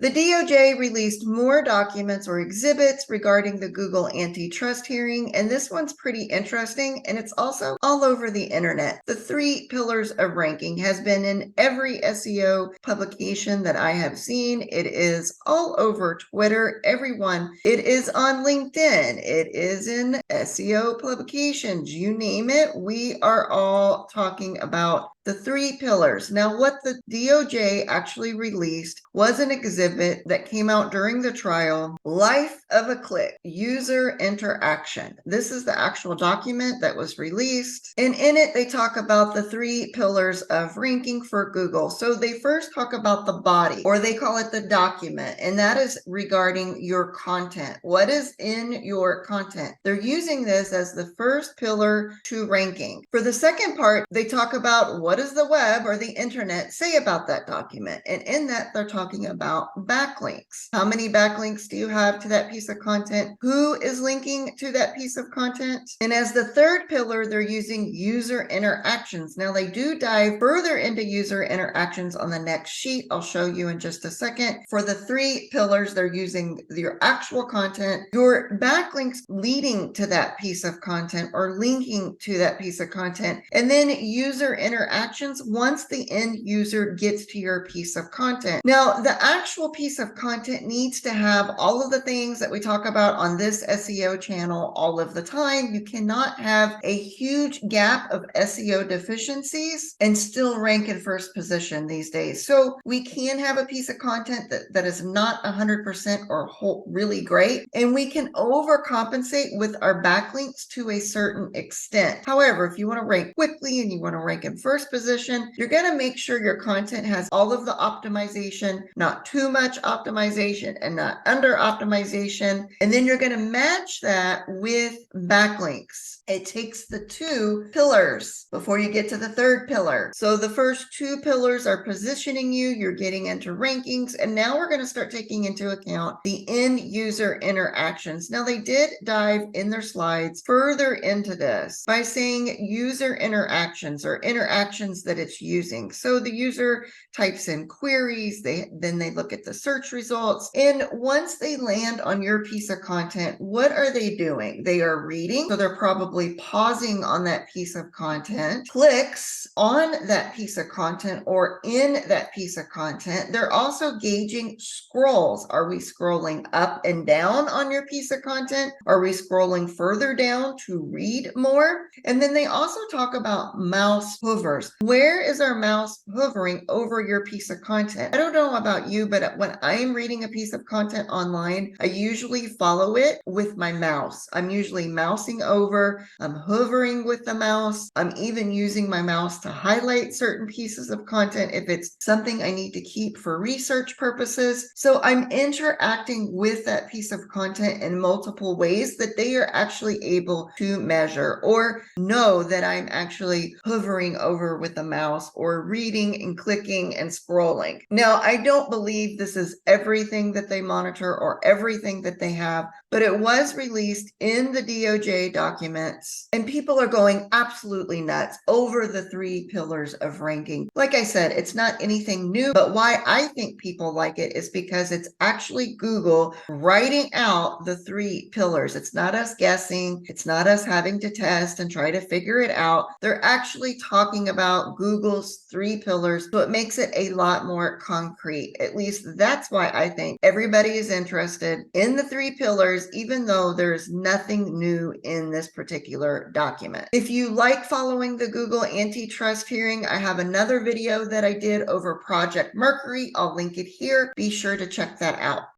The DOJ released more documents or exhibits regarding the Google antitrust hearing, and this one's pretty interesting, and it's also all over the internet. The 3 pillars of ranking has been in every SEO publication that I have seen. It is all over Twitter, everyone. It is on LinkedIn. It is in SEO publications. You name it, we are all talking about the 3 pillars. Now, what the DOJ actually released was an exhibit that came out during the trial, Life of a Click, User Interaction. This is the actual document that was released. And in it, they talk about the 3 pillars of ranking for Google. So they first talk about the body, or they call it the document, and that is regarding your content. What is in your content? They're using this as the first pillar to ranking. For the second part, they talk about what does the web or the internet say about that document? And in that, they're talking about backlinks. How many backlinks do you have to that piece of content? Who is linking to that piece of content? And as the third pillar, they're using user interactions. Now, they do dive further into user interactions on the next sheet. I'll show you in just a second. For the 3 pillars, they're using your actual content, your backlinks leading to that piece of content or linking to that piece of content, and then user interactions once the end user gets to your piece of content. Now, the actual piece of content needs to have all of the things that we talk about on this SEO channel all of the time. You cannot have a huge gap of SEO deficiencies and still rank in first position these days. So we can have a piece of content that is not 100% or really great, and we can overcompensate with our backlinks to a certain extent. However, if you want to rank quickly and you want to rank in first position, you're going to make sure your content has all of the optimization, not too much optimization and not under optimization. And then you're going to match that with backlinks. It takes the 2 pillars before you get to the third pillar. So the first 2 pillars are positioning you, you're getting into rankings, and now we're going to start taking into account the end user interactions. Now, they did dive in their slides further into this by saying user interactions or interactions that it's using. So the user types in queries, then they look at the search results, and once they land on your piece of content, what are they doing? They are reading, so they're probably pausing on that piece of content, clicks on that piece of content or in that piece of content. They're also gauging scrolls. Are we scrolling up and down on your piece of content? Are we scrolling further down to read more? And then they also talk about mouse hovers. Where is our mouse hovering over your piece of content? I don't know about you, but when I'm reading a piece of content online, I usually follow it with my mouse. I'm usually mousing over, I'm hovering with the mouse. I'm even using my mouse to highlight certain pieces of content if it's something I need to keep for research purposes. So I'm interacting with that piece of content in multiple ways that they are actually able to measure or know that I'm actually hovering over with the mouse or reading and clicking and scrolling. Now, I don't believe this is everything that they monitor or everything that they have, but it was released in the DOJ documents, and people are going absolutely nuts over the 3 pillars of ranking. Like I said, it's not anything new, but why I think people like it is because it's actually Google writing out the 3 pillars. It's not us guessing. It's not us having to test and try to figure it out. They're actually talking about Google's 3 pillars, so it makes it a lot more concrete. At least that's why I think everybody is interested in the 3 pillars, even though there's nothing new in this particular document. If you like following the Google antitrust hearing, I have another video that I did over Project Mercury. I'll link it here. Be sure to check that out.